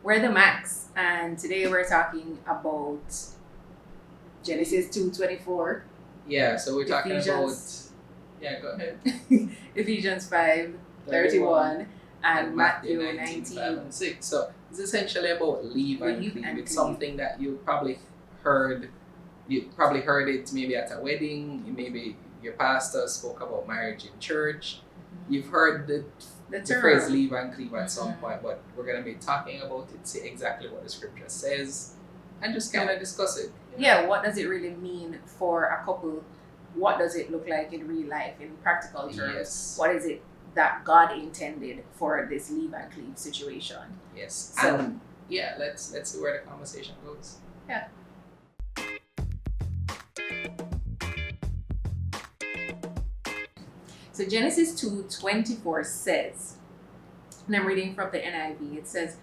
We're the Macks, and today we're talking about Genesis 2:24. Yeah, so we're talking Ephesians. Yeah, go ahead. Ephesians 5:31 and Matthew 19. 5 and 6. So it's essentially about leave and Leave cleave. and It's cleave. something that you probably heard. You probably heard it maybe at a wedding. Maybe your pastor spoke about marriage in church. You've heard the term. phrase leave and cleave at some point, but we're going to be talking about it, see exactly what the scripture says, and just kind of discuss it. Yeah, what does it really mean for a couple? What does it look like in real life, in practical terms? Yes. What is it that God intended for this leave and cleave situation? Yes. So, And yeah, let's see where the conversation goes. Yeah. So Genesis 2:24 says, and I'm reading from the NIV, it says,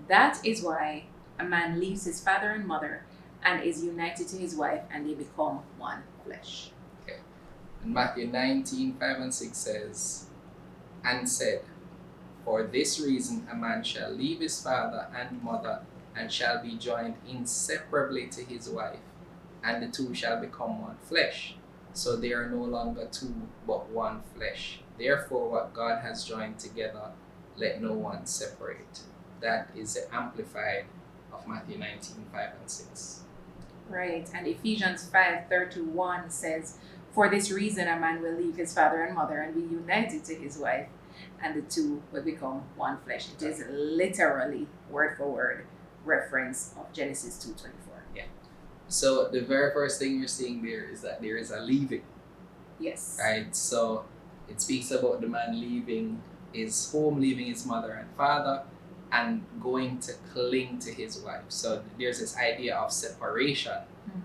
"That is why a man leaves his father and mother and is united to his wife, and they become one flesh." And Matthew 19, 5 and 6 says, "And said, For this reason a man shall leave his father and mother, and shall be joined inseparably to his wife, and the two shall become one flesh. So they are no longer two, but one flesh. Therefore what God has joined together, let no one separate." That is the Amplified of Matthew 19, 5 and 6. Right. And Ephesians 5:31 says, "For this reason a man will leave his father and mother and be united to his wife, and the two will become one flesh." It is literally word for word reference of Genesis 2:24. So the very first thing you're seeing there is that there is a leaving. Yes. Right, so it speaks about the man leaving his home, leaving his mother and father, and going to cling to his wife. So there's this idea of separation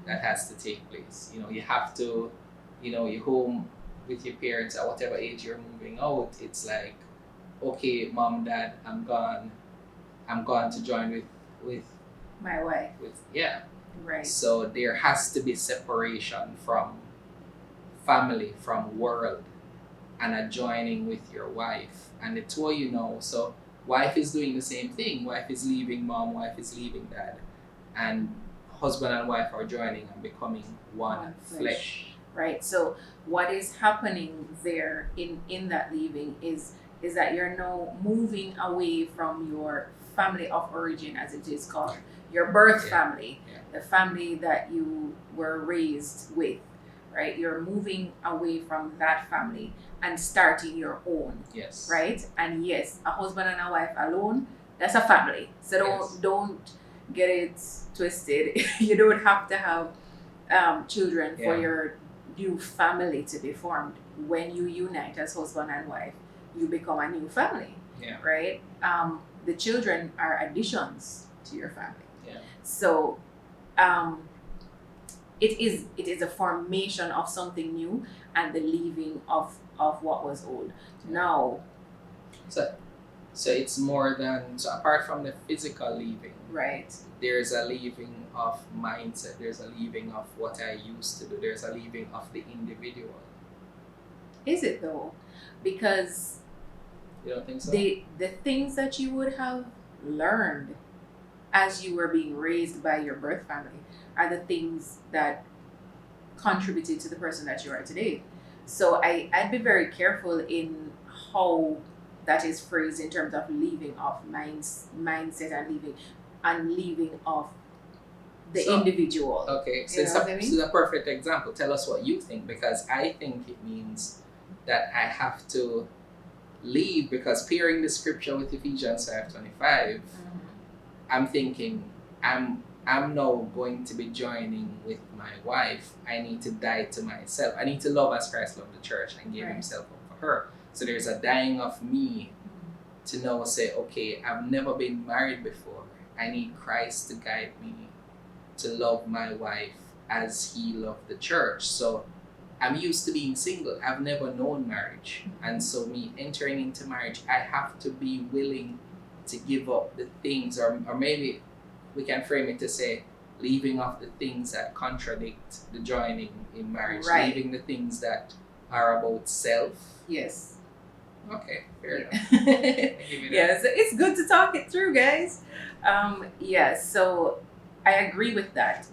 that has to take place. You have to, you're home with your parents at whatever age you're moving out. It's like, okay, mom, dad, I'm gone to join with My wife. yeah. Right. So there has to be separation from family, from world, and a joining with your wife. And the two of you know, so wife is doing the same thing. Wife is leaving mom, wife is leaving dad. And husband and wife are joining and becoming one flesh. Right. So what is happening there in that leaving is that you're now moving away from your family of origin, as it is called, your birth family, the family that you were raised with, right? You're moving away from that family and starting your own. Yes. Right? And yes, a husband and a wife alone, that's a family. So don't get it twisted. You don't have to have children for your new family to be formed. When you unite as husband and wife, you become a new family. Yeah. Right? The children are additions to your family. Yeah. So it is a formation of something new and the leaving of what was old. Now, so it's more than, so apart from the physical leaving, right, there's a leaving of mindset, there's a leaving of what I used to do, there's a leaving of the individual. Is it though? Because you don't think so? The things that you would have learned as you were being raised by your birth family are the things that contributed to the person that you are today. So I'd be very careful in how that is phrased in terms of leaving of mindset and leaving of the individual. Okay, so this is a perfect example. Tell us what you think, because I think it means that I have to leave, because pairing the scripture with Ephesians 5:25, I'm thinking I'm now going to be joining with my wife. I need to die to myself. I need to love as Christ loved the church and gave himself up for her. So there's a dying of me to now say, okay, I've never been married before. I need Christ to guide me to love my wife as he loved the church. So I'm used to being single. I've never known marriage. And so me entering into marriage, I have to be willing to give up the things, or maybe we can frame it to say, leaving off the things that contradict the joining in marriage, leaving the things that are about self, yes, Okay, fair enough. Yeah. I give you that. Yeah, so it's good to talk it through, guys. Yeah, so I agree with that.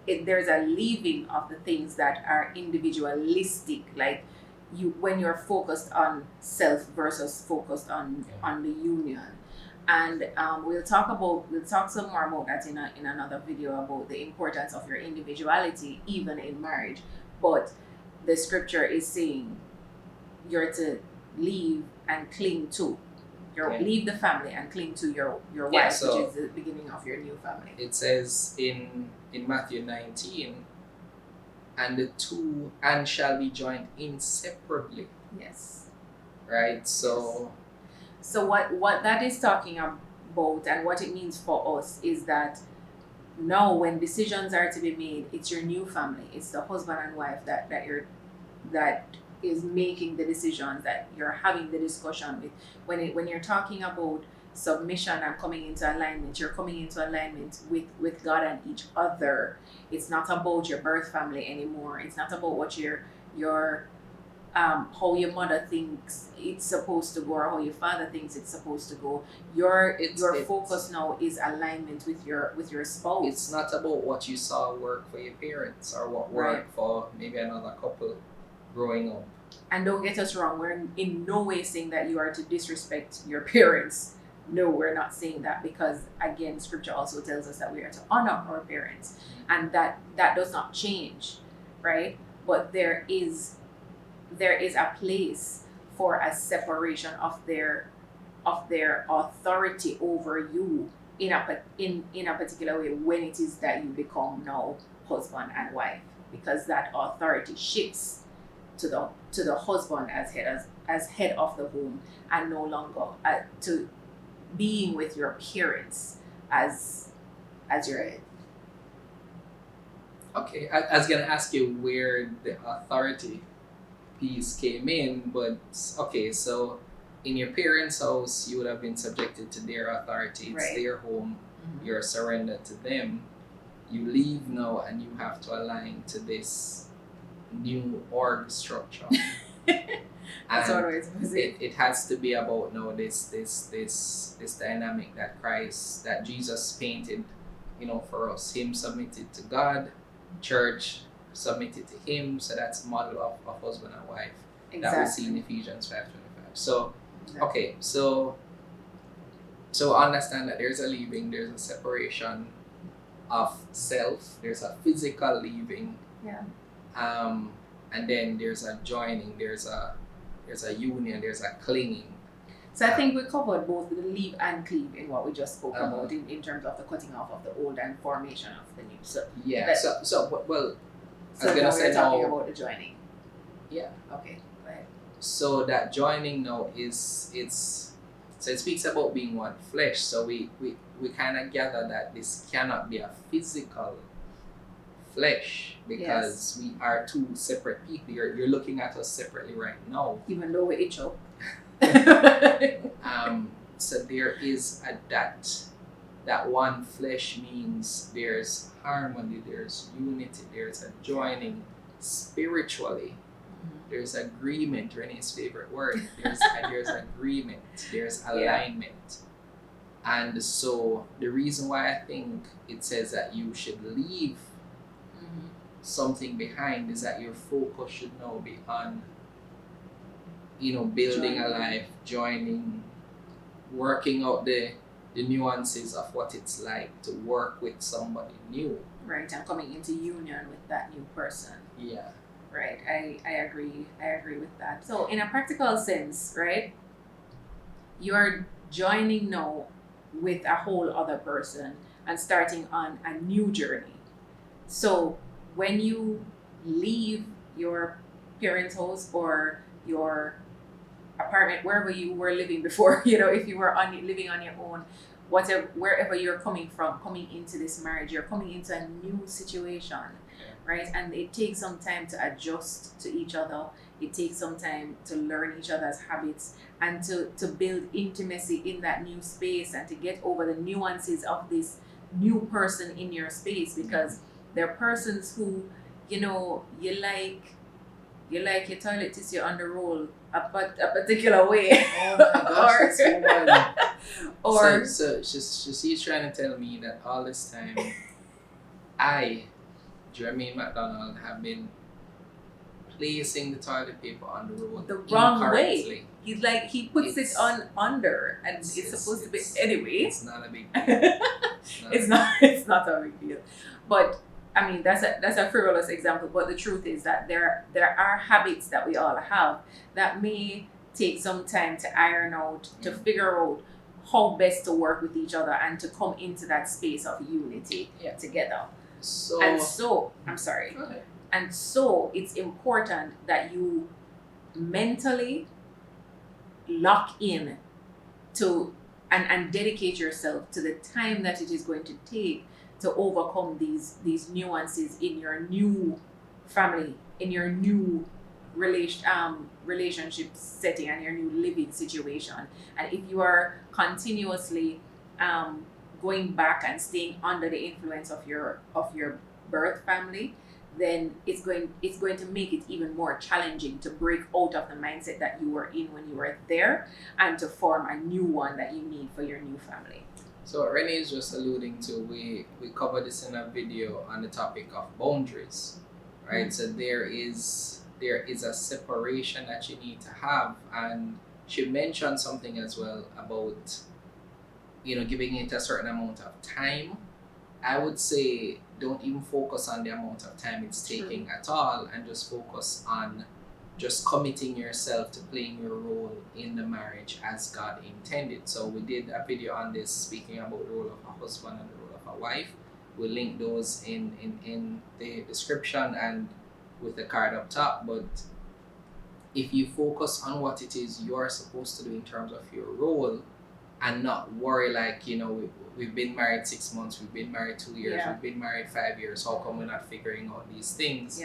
There's a leaving of the things that are individualistic, like you when you're focused on self versus focused on the union. And we'll talk some more about that in another video about the importance of your individuality even in marriage. But the scripture is saying you're to leave and cling to Yeah. leave the family and cling to your Yeah, wife, so- which is the beginning of your new family. It says in Matthew 19, and the two and shall be joined inseparably, Yes. right? So So what that is talking about and what it means for us is that now when decisions are to be made, it's your new family. It's the husband and wife that is making the decisions, that you're having the discussion with. When you're talking about submission and coming into alignment, you're coming into alignment with God and each other. It's not about your birth family anymore. It's not about what your how your mother thinks it's supposed to go or how your father thinks it's supposed to go. Your focus now is alignment with your spouse. it's not about what you saw work for your parents or what worked for maybe another couple growing up. And don't get us wrong, we're in no way saying that you are to disrespect your parents. No, we're not saying that, because again, scripture also tells us that we are to honor our parents, and that does not change, right? But there is a place for a separation of their authority over you in a particular way when it is that you become now husband and wife, because that authority shifts to the husband as head of the home, and no longer to being with your parents as your head. Okay, I was gonna ask you where the authority piece came in, but okay, so in your parents' house, you would have been subjected to their authority. It's Right. their home. You're surrendered to them. You leave now, and you have to align to this new org structure. That's And what I was supposed to say. it has to be about now this dynamic that Jesus painted, for us. Him submitted to God, church submitted to him. So that's a model of husband and wife that we see in Ephesians 5:25. So okay, so understand that there's a leaving, there's a separation of self, there's a physical leaving, Yeah. and then there's a joining, there's a union, there's a clinging. So I think we covered both the leave and cleave in what we just spoke Uh-huh. about in terms of the cutting off of the old and formation of the new. So Yeah. But- So well, so gonna now say we're talking now- about the joining. Yeah. Okay. Go ahead. So that joining now it speaks about being one flesh. So we kind of gather that this cannot be a physical flesh, because we are two separate people. You're looking at us separately right now. Even though we itch up. So there is that one flesh means there's harmony, there's unity, there's a joining spiritually. There's agreement, Renee's favorite word. There's agreement, there's alignment. And so the reason why I think it says that you should leave something behind is that your focus should now be on building a life, joining, working out the nuances of what it's like to work with somebody new. Right, and coming into union with that new person. Yeah. Right, I agree with that. So in a practical sense, right, you're joining now with a whole other person and starting on a new journey. So when you leave your parents' house or your apartment, wherever you were living before, if you were living on your own, wherever you're coming from, coming into this marriage, you're coming into a new situation, right? And it takes some time to adjust to each other. It takes some time to learn each other's habits and to build intimacy in that new space and to get over the nuances of this new person in your space, because there are persons who, you like your toilet tissue on the roll a particular way. Oh my gosh, this woman. Or So she's trying to tell me that all this time I, Jermaine McDonald, have been placing the toilet paper on the road the wrong incorrectly. way. He's like, he puts it on under, and it's supposed to be anyway. It's not a big deal. It's not a big deal. But I mean, that's a frivolous example. But the truth is that there are habits that we all have that may take some time to iron out, to figure out how best to work with each other and to come into that space of unity together. So I'm sorry. Go ahead. And so it's important that you mentally lock in to and dedicate yourself to the time that it is going to take to overcome these nuances in your new family, in your new relationship setting and your new living situation. And if you are continuously going back and staying under the influence of your birth family, then it's going to make it even more challenging to break out of the mindset that you were in when you were there and to form a new one that you need for your new family. So what Renee is just alluding to, we covered this in a video on the topic of boundaries, right? So there is a separation that you need to have, and she mentioned something as well about giving it a certain amount of time. I would say don't even focus on the amount of time it's taking at all, and just focus on just committing yourself to playing your role in the marriage as God intended. So we did a video on this, speaking about the role of a husband and the role of a wife. We'll link those in the description and with the card up top. But if you focus on what it is you're supposed to do in terms of your role, and not worry like, we've been married 6 months, we've been married 2 years, we've been married 5 years, how come we're not figuring out these things?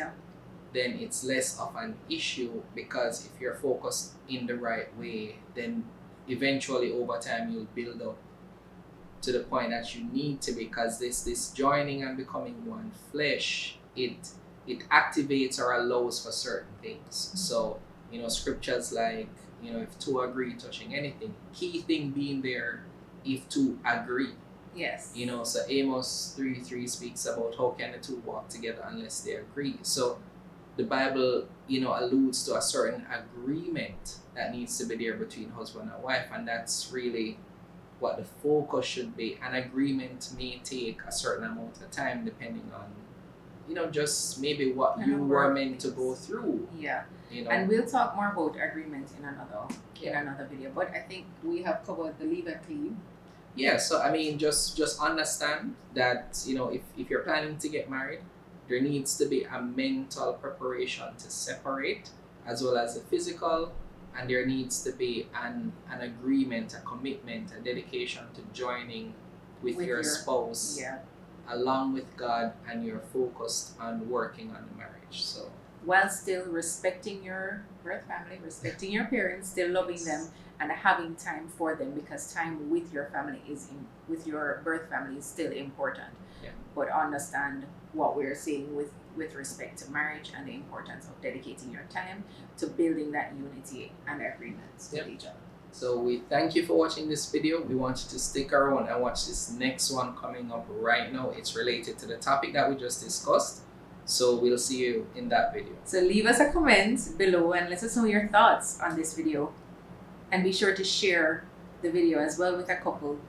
Then it's less of an issue, because if you're focused in the right way, then eventually over time you'll build up to the point that you need to, because this joining and becoming one flesh, it activates or allows for certain things. So scriptures like, if two agree touching anything, key thing being there, if two agree. Yes. So Amos 3:3 speaks about how can the two walk together unless they agree. So the Bible, alludes to a certain agreement that needs to be there between husband and wife, and that's really what the focus should be. An agreement may take a certain amount of time depending on, just maybe what you were meant to go through. Yeah. And we'll talk more about agreement in another video. But I think we have covered the leave and cleave. Yeah, so I mean, just understand that, if you're planning to get married, there needs to be a mental preparation to separate, as well as the physical, and there needs to be an agreement, a commitment, a dedication to joining with your spouse, along with God, and you're focused on working on the marriage. So while still respecting your birth family, respecting your parents, still loving them, and having time for them, because time with your family with your birth family is still important. But understand what we're saying with respect to marriage and the importance of dedicating your time to building that unity and agreements with each other. So we thank you for watching this video. We want you to stick around and watch this next one coming up right now. It's related to the topic that we just discussed. So we'll see you in that video. So leave us a comment below and let us know your thoughts on this video. And be sure to share the video as well with a couple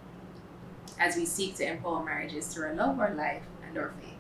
as we seek to empower marriages through our love, our life, and our faith.